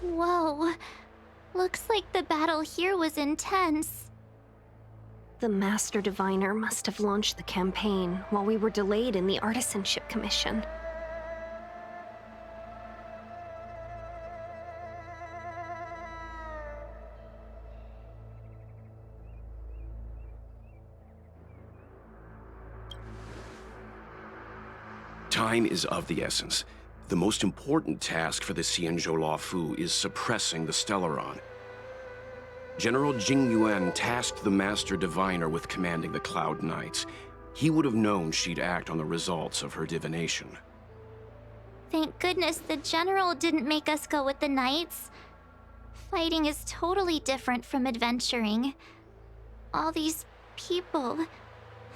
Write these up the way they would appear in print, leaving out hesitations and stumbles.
Whoa. Looks like the battle here was intense. The Master Diviner must have launched the campaign while we were delayed in the Artisanship Commission. Time is of the essence. The most important task for the Xianzhou Luofu is suppressing the Stellaron. General Jing Yuan tasked the Master Diviner with commanding the Cloud Knights. He would have known she'd act on the results of her divination. Thank goodness the General didn't make us go with the Knights. Fighting is totally different from adventuring. All these people,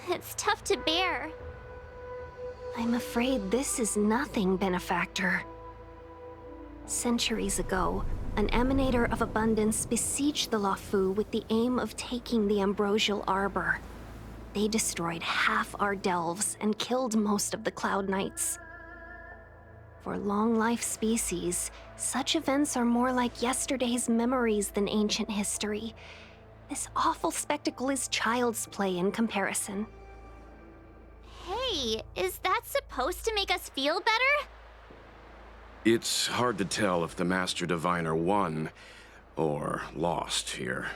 it's tough to bear. I'm afraid this is nothing, Benefactor. Centuries ago, an Emanator of Abundance besieged the Luofu with the aim of taking the Ambrosial Arbor. They destroyed half our delves and killed most of the Cloud Knights. For long-life species, such events are more like yesterday's memories than ancient history. This awful spectacle is child's play in comparison. Hey, is that supposed to make us feel better? It's hard to tell if the Master Diviner won or lost here.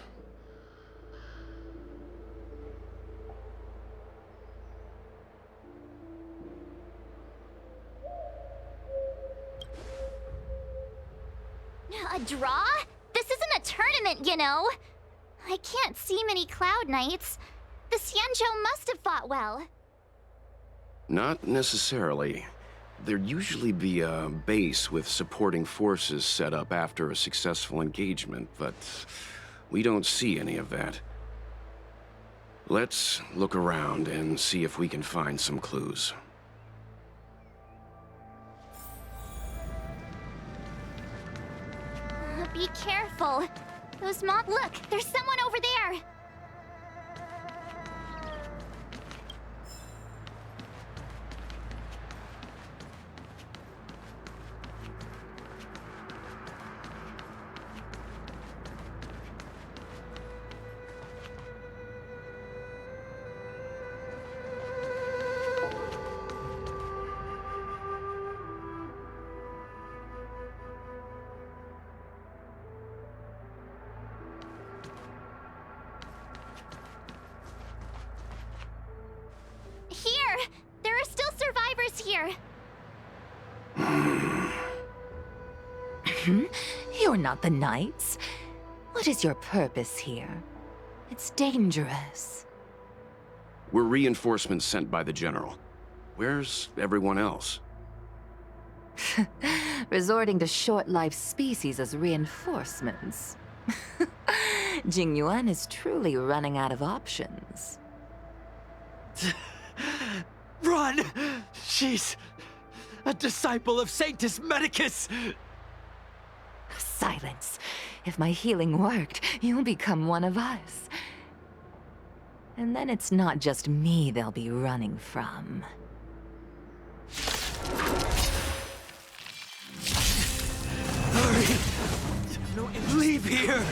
A draw? This isn't a tournament, you know. I can't see many Cloud Knights. The Xianzhou must have fought well. Not necessarily. There'd usually be a base with supporting forces set up after a successful engagement, but we don't see any of that. Let's look around and see if we can find some clues. Be careful. Those Look, there's someone over there. There are still survivors here. You're not the Knights. What is your purpose here? It's dangerous. We're reinforcements sent by the General. Where's everyone else? Resorting to short-lived species as reinforcements. Jingyuan is truly running out of options. Run! She's a disciple of Sanctus Medicus! Silence. If my healing worked, you'll become one of us. And then it's not just me they'll be running from. Hurry! No, leave here!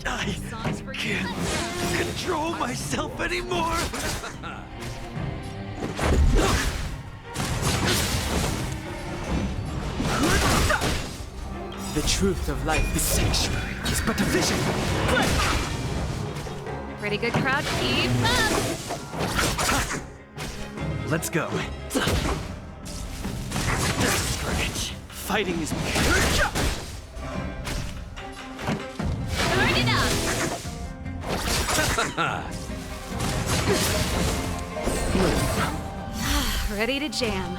I can't control myself anymore! The truth of life is sanctuary. It's but a vision. Pretty good crowd. Keep up! Let's go. Fighting is... Turn it up! Ready to jam.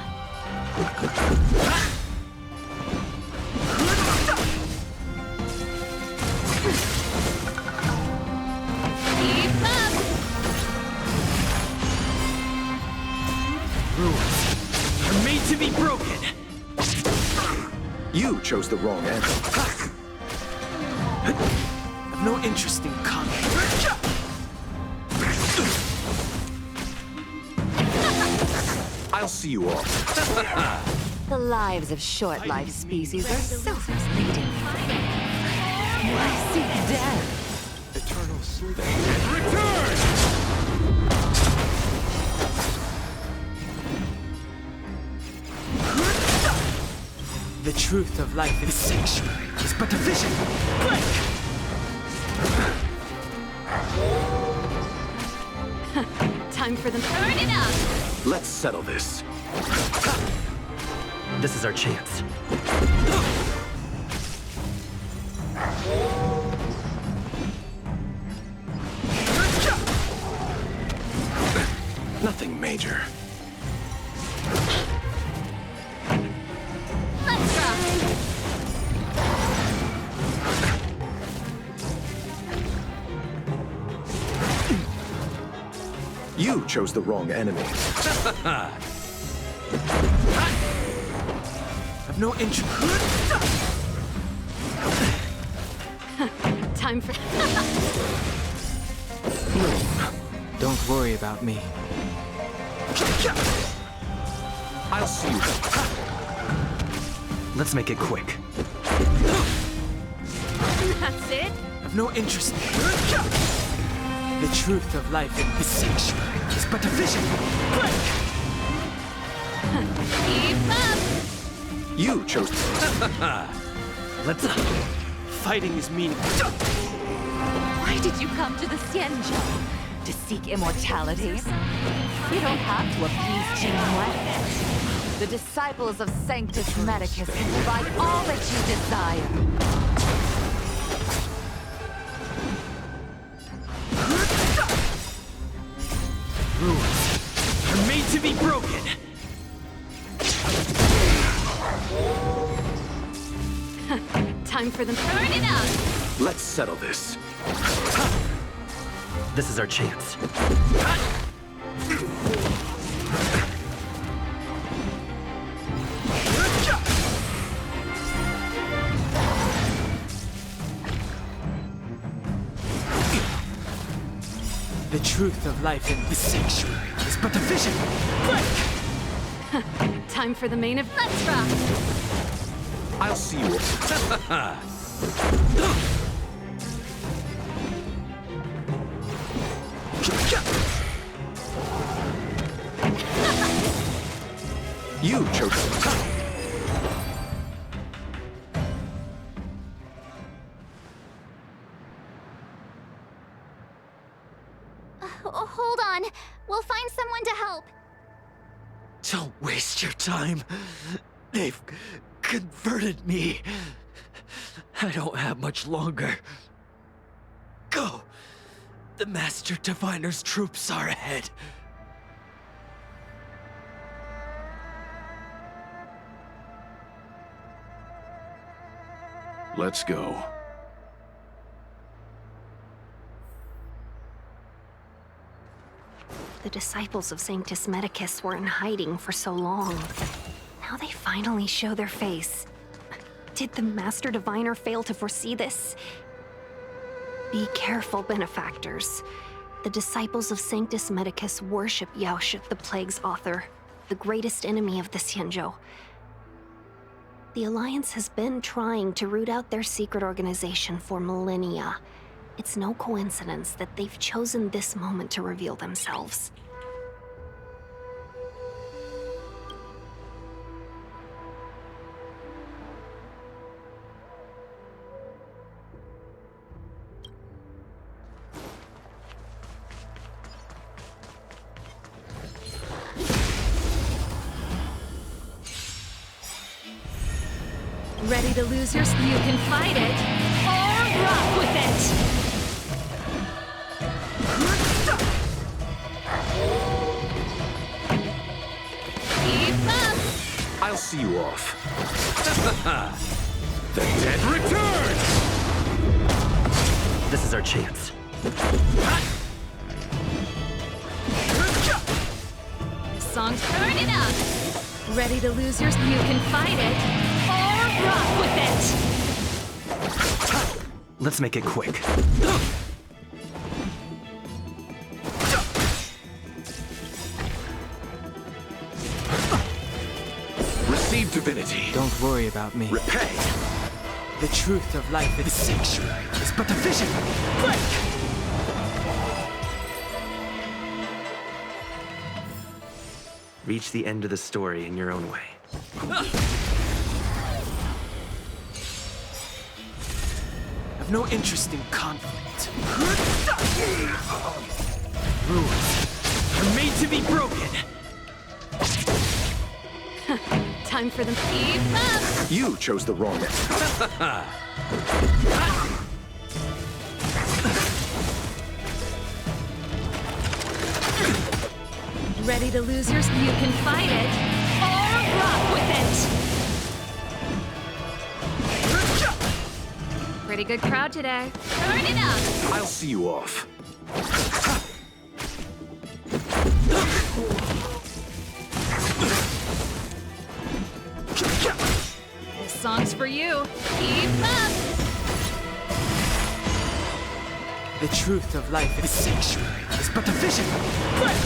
Keep up! Rules are made to be broken. You chose the wrong answer. I've no interest in combat. I'll see you off. The lives of short-lived species are so fleeting. Why seek death? Eternal sleep. Return! The truth of life is sanctuary. It's but a vision. Time for them. Turn it up! Let's settle this. This is our chance. Nothing major. Let's rock! You chose the wrong enemy. I've no interest. Time for... Don't worry about me. I'll see you. Let's make it quick. That's it? I've no interest. The truth of life is sanctuary. It's but a vision. Keep up! You chose the... Let's... Fighting is meaningless. Why did you come to the Xianzhou? To seek immortality? You don't have to appease Jingyuan. The disciples of Sanctus Medicus can provide all that you desire. Rules are made to be broken. Time for them. Turn it up! Let's settle this. This is our chance. The truth of life in this sanctuary is but a vision. Break! Time for the main event. Let's rock! I'll see you. You chose. Hold on. We'll find someone to help. Don't waste your time. They've converted me. I don't have much longer. Go. The Master Diviner's troops are ahead. Let's go. The disciples of Sanctus Medicus were in hiding for so long. Now they finally show their face. Did the Master Diviner fail to foresee this? Be careful, benefactors. The disciples of Sanctus Medicus worship Yaoshut, the Plague's author, the greatest enemy of the Xianzhou. The Alliance has been trying to root out their secret organization for millennia. It's no coincidence that they've chosen this moment to reveal themselves. Ready to lose your... You can fight it, or rock with it! Keep up! I'll see you off. The dead return! This is our chance. Song's Turn it up! ready to lose your... You can fight it, or rock with it! Let's make it quick. Receive divinity. Don't worry about me. Repay. The truth of life in this sanctuary is but a vision. Break! Reach the end of the story in your own way. I've no interest in conflict. Rules are made to be broken. Time for them. Keep up! You chose the wrong end. Ready to lose your... You can fight it, or rock with it! Pretty good crowd today. Turn it up! I'll see you off. This song's for you. Keep up! The truth of life in this sanctuary is but a vision. Break!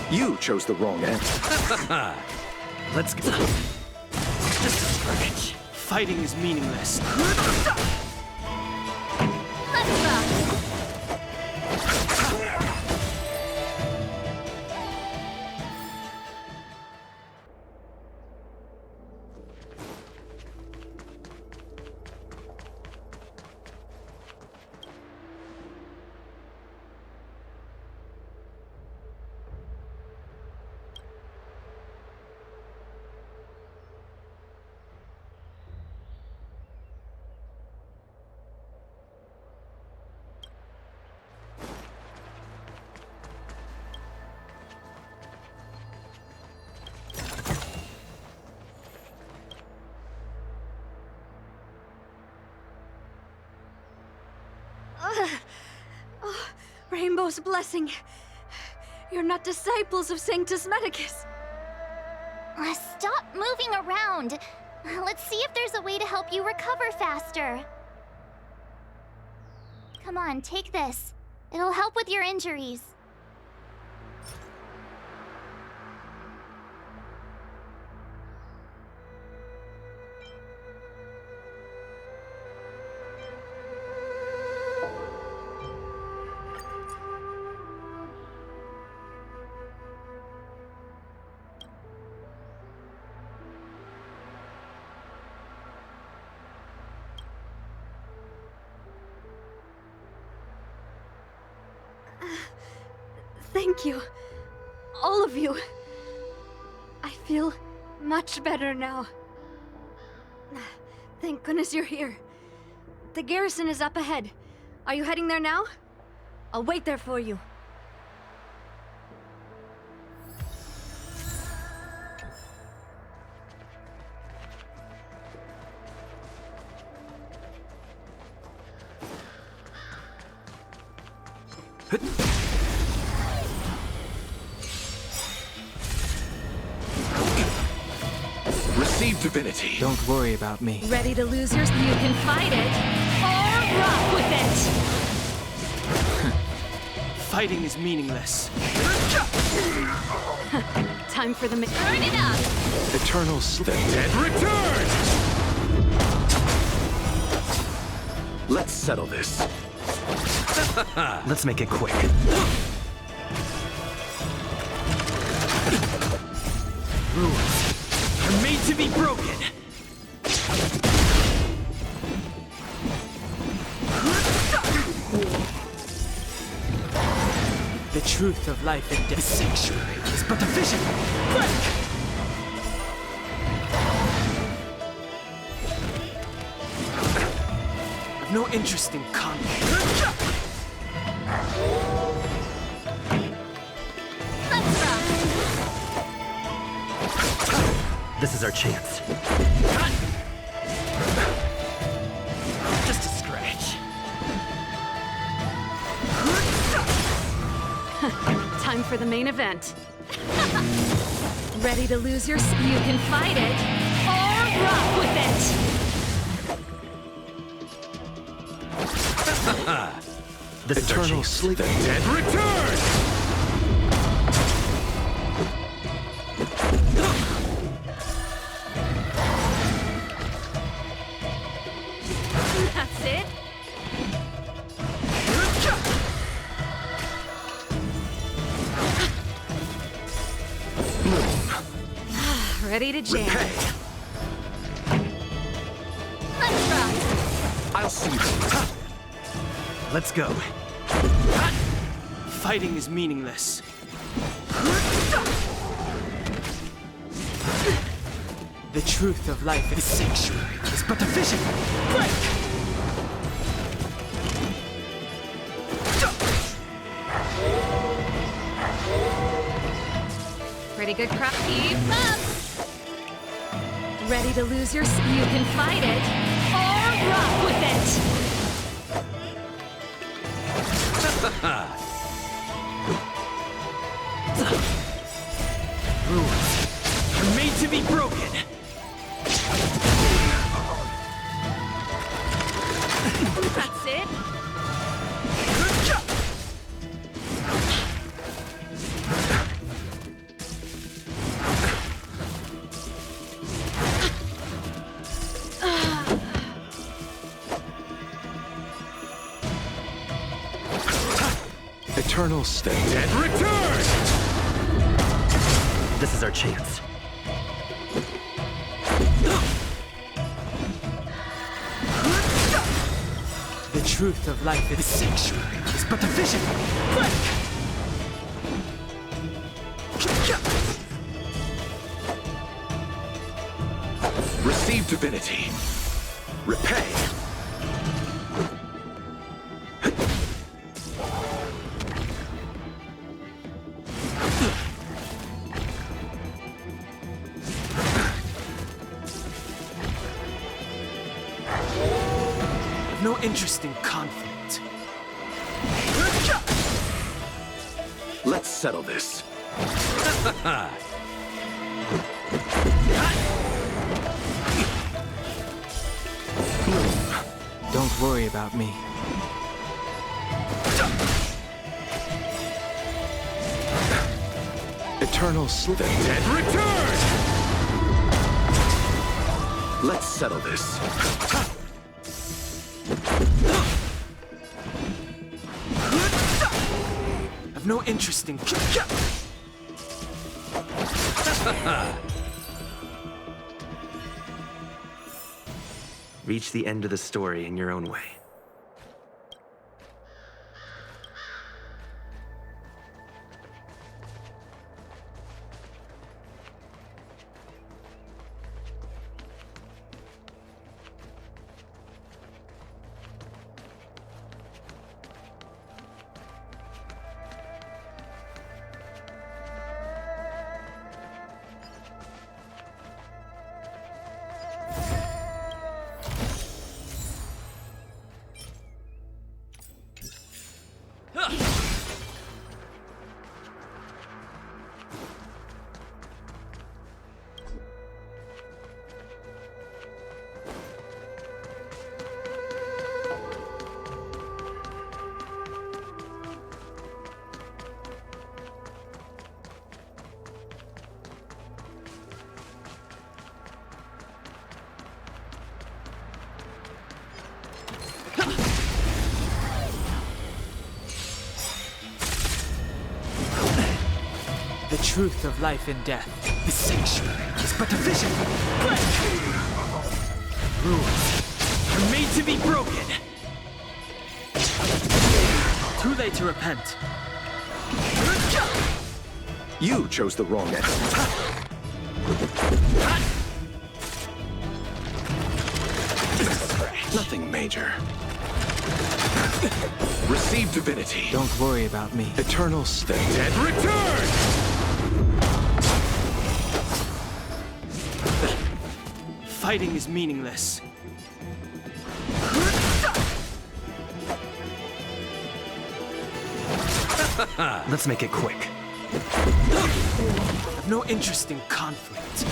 You chose the wrong end. Let's go. Just a skirmish. Fighting is meaningless. Let's rock! Rainbow's blessing. You're not disciples of Sanctus Medicus. Stop moving around. Let's see if there's a way to help you recover faster. Come on, take this. It'll help with your injuries. Thank you. All of you. I feel much better now. Thank goodness you're here. The garrison is up ahead. Are you heading there now? I'll wait there for you. Receive divinity. Don't worry about me. Ready to lose yours? You can fight it, or rock with it! Fighting is meaningless. Time for the Burn it up! Eternal sleep. The dead return! Let's settle this. Let's make it quick. Rules are made to be broken. The truth of life and death. The sanctuary is but a vision. Break! I've no interest in combat. This is our chance. Just a scratch. Time for the main event. Ready to lose your... You can fight it, or rock with it! This is our Eternal chance. sleep. The dead return! That's it? Ready to jam. Repay. Let's rock! I'll see you. Let's go. Fighting is meaningless. The truth of life is sanctuary is but a vision. Break! Pretty good crop. Keep up! Ready to lose your... You can fight it, or rock with it! Rules are made to be broken. That's it? Eternal state. Dead return! This is our chance. The truth of life is sanctuary is but a vision. Break! Receive divinity. Repay. I've no interest in conflict. Let's settle this. Don't worry about me. Eternal sleep. The dead return! Let's settle this. I've no interest in... Reach the end of the story in your own way. The truth of life and death. The sanctuary is but a vision. Break! Rules are made to be broken. Too late to repent. You chose the wrong end. Nothing major. Receive divinity. Don't worry about me. Eternal The sleep. dead return! Fighting is meaningless. Let's make it quick. I've no interest in conflict.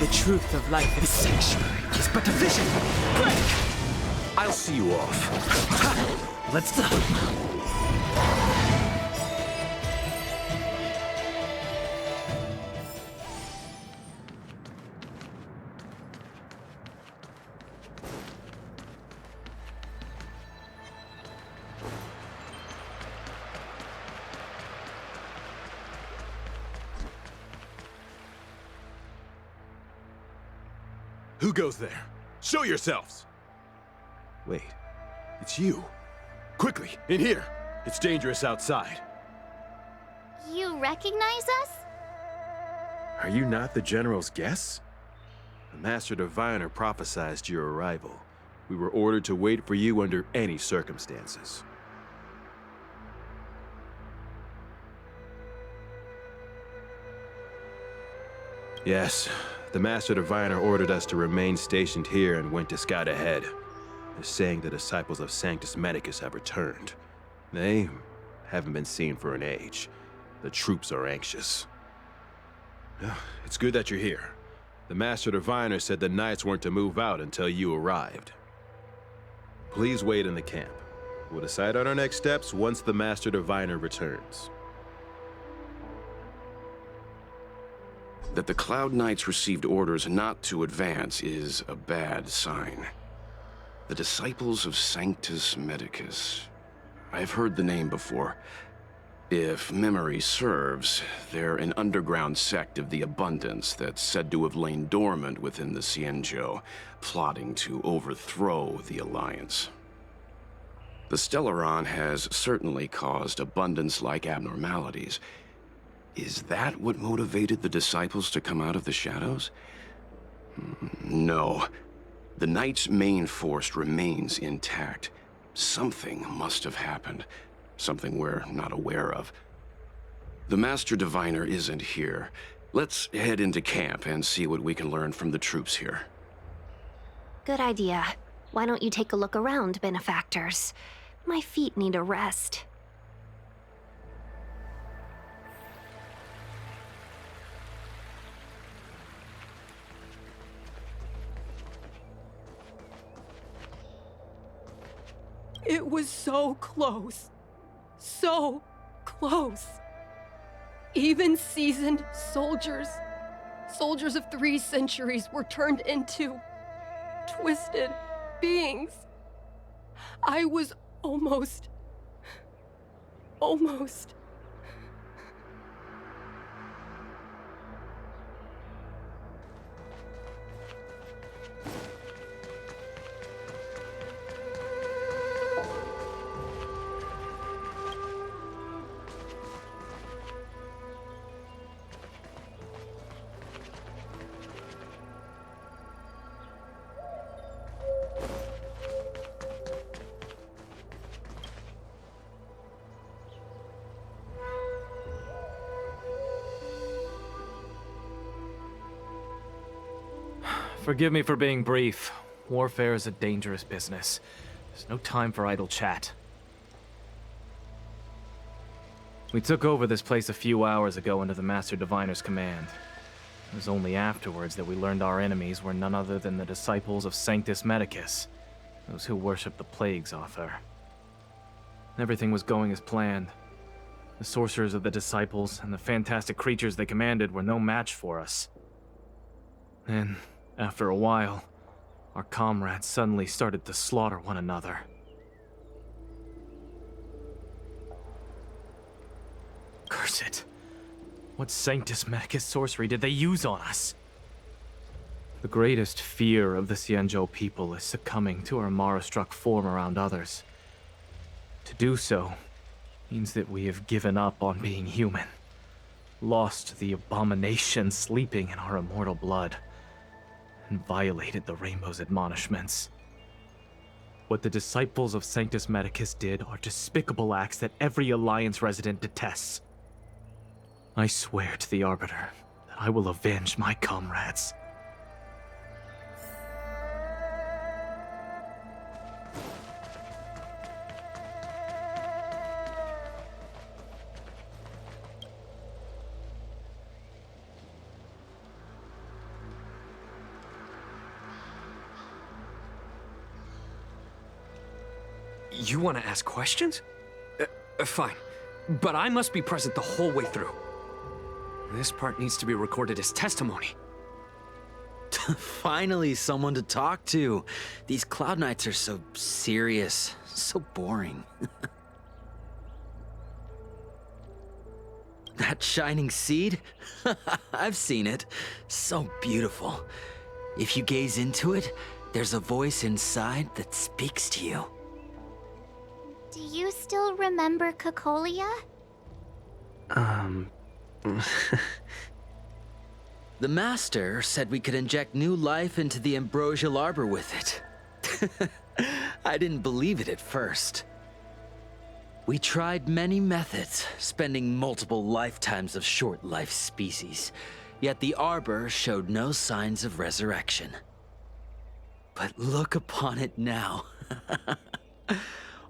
The truth of life is sanctuary is but a vision. Break! I'll see you off. Let's... Who goes there? Show yourselves! Wait, it's you. Quickly, in here. It's dangerous outside. You recognize us? Are you not the General's guests? The Master Diviner prophesized your arrival. We were ordered to wait for you under any circumstances. Yes, the Master Diviner ordered us to remain stationed here and went to scout ahead. They're saying the disciples of Sanctus Medicus have returned. They haven't been seen for an age. The troops are anxious. It's good that you're here. The Master Diviner said the Knights weren't to move out until you arrived. Please wait in the camp. We'll decide on our next steps once the Master Diviner returns. That the Cloud Knights received orders not to advance is a bad sign. The disciples of Sanctus Medicus. I've heard the name before. If memory serves, they're an underground sect of the Abundance that's said to have lain dormant within the Xianzhou, plotting to overthrow the Alliance. The Stellaron has certainly caused Abundance-like abnormalities. Is that what motivated the disciples to come out of the shadows? No. The Knight's main force remains intact. Something must have happened. Something we're not aware of. The Master Diviner isn't here. Let's head into camp and see what we can learn from the troops here. Good idea. Why don't you take a look around, benefactors? My feet need a rest. It was so close. So close. Even seasoned soldiers of 3 centuries were turned into twisted beings. I was almost. Forgive me for being brief. Warfare is a dangerous business. There's no time for idle chat. We took over this place a few hours ago under the Master Diviner's command. It was only afterwards that we learned our enemies were none other than the disciples of Sanctus Medicus, those who worship the plague's author. Everything was going as planned. The sorcerers of the disciples and the fantastic creatures they commanded were no match for us. Then, after a while, our comrades suddenly started to slaughter one another. Curse it. What Sanctus Medicus sorcery did they use on us? The greatest fear of the Xianzhou people is succumbing to our Mara-struck form around others. To do so means that we have given up on being human, lost the abomination sleeping in our immortal blood, and violated the Rainbow's admonishments. What the disciples of Sanctus Medicus did are despicable acts that every Alliance resident detests. I swear to the Arbiter that I will avenge my comrades. You want to ask questions? Fine. But I must be present the whole way through. This part needs to be recorded as testimony. Finally, someone to talk to. These Cloud Knights are so serious, so boring. That shining seed? I've seen it. So beautiful. If you gaze into it, there's a voice inside that speaks to you. Do you still remember Cocolia? The Master said we could inject new life into the Ambrosial Arbor with it. I didn't believe it at first. We tried many methods, spending multiple lifetimes of short-life species, yet the Arbor showed no signs of resurrection. But look upon it now.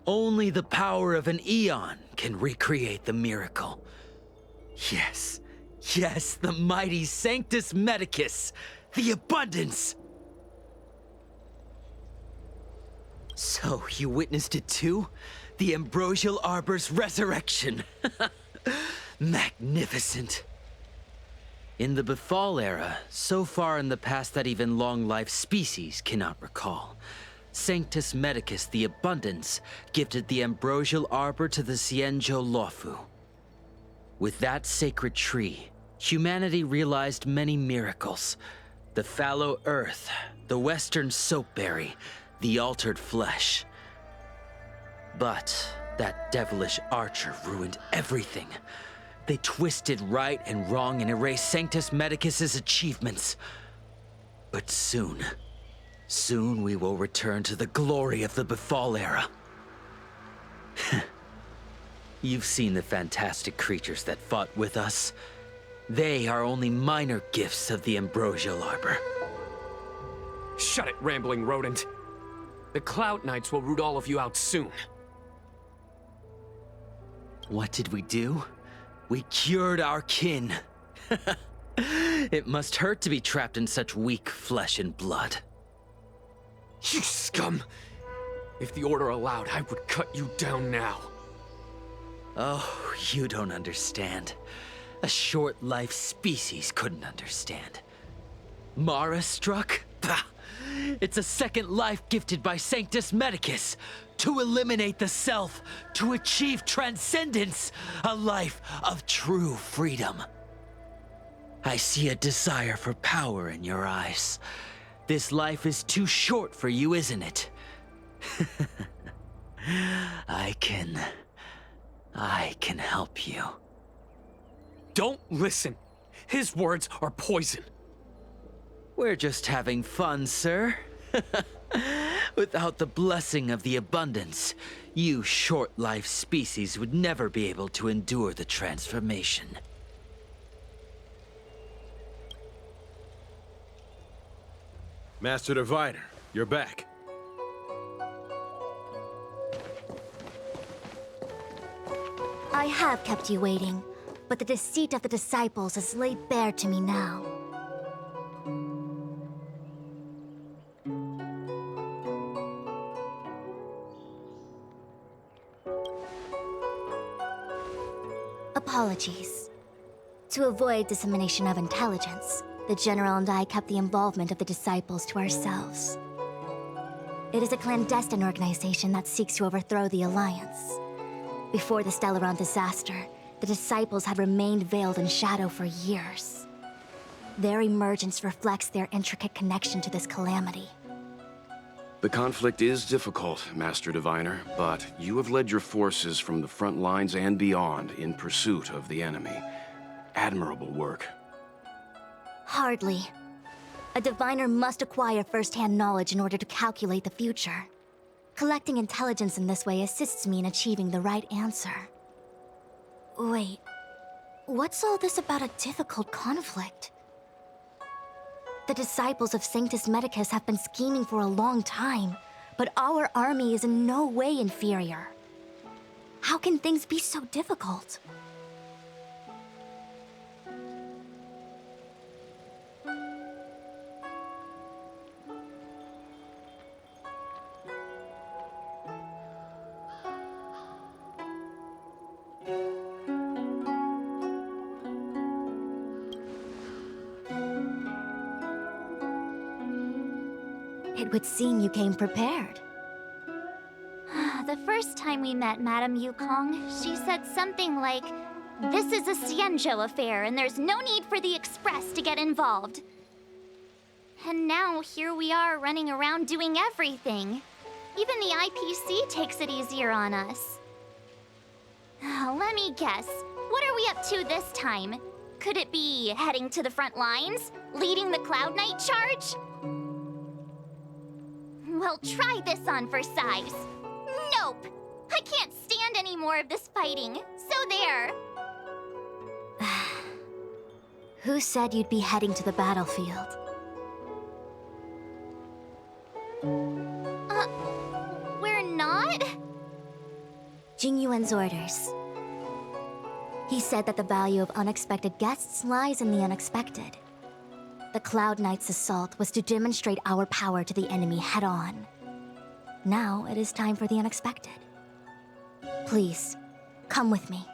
Only the power of an eon can recreate the miracle. Yes, the mighty Sanctus Medicus, the abundance! So, you witnessed it too? The Ambrosial Arbor's resurrection! Magnificent! In the Befall era, so far in the past that even long-life species cannot recall, Sanctus Medicus the Abundance gifted the Ambrosial Arbor to the Xianzhou Luofu. With that sacred tree, humanity realized many miracles. The fallow earth, the western soapberry, the altered flesh. But that devilish archer ruined everything. They twisted right and wrong and erased Sanctus Medicus's achievements. But soon we will return to the glory of the Befall era. You've seen the fantastic creatures that fought with us. They are only minor gifts of the Ambrosial Arbor. Shut it, rambling rodent. The Cloud Knights will root all of you out soon. What did we do? We cured our kin. It must hurt to be trapped in such weak flesh and blood. You scum! If the Order allowed, I would cut you down now. Oh, you don't understand. A short-life species couldn't understand. Mara struck? Bah! It's a second life gifted by Sanctus Medicus to eliminate the self, to achieve transcendence, a life of true freedom. I see a desire for power in your eyes. This life is too short for you, isn't it? I can help you. Don't listen. His words are poison. We're just having fun, sir. Without the blessing of the abundance, you short-life species would never be able to endure the transformation. Master Diviner, you're back. I have kept you waiting, but the deceit of the disciples is laid bare to me now. Apologies. To avoid dissemination of intelligence, the General and I kept the involvement of the disciples to ourselves. It is a clandestine organization that seeks to overthrow the Alliance. Before the Stellaron disaster, the disciples had remained veiled in shadow for years. Their emergence reflects their intricate connection to this calamity. The conflict is difficult, Master Diviner, but you have led your forces from the front lines and beyond in pursuit of the enemy. Admirable work. Hardly. A diviner must acquire first-hand knowledge in order to calculate the future. Collecting intelligence in this way assists me in achieving the right answer. Wait, what's all this about a difficult conflict? The disciples of Sanctus Medicus have been scheming for a long time, but our army is in no way inferior. How can things be so difficult? It would seem you came prepared. The first time we met Madame Yukong, she said something like, "This is a Xianzhou affair, and there's no need for the Express to get involved." And now here we are running around doing everything. Even the IPC takes it easier on us. Let me guess, what are we up to this time? Could it be heading to the front lines? Leading the Cloud Knight charge? Well, try this on for size. Nope! I can't stand any more of this fighting, so there! Who said you'd be heading to the battlefield? We're not? Jingyuan's orders. He said that the value of unexpected guests lies in the unexpected. The Cloud Knight's assault was to demonstrate our power to the enemy head-on. Now it is time for the unexpected. Please, come with me.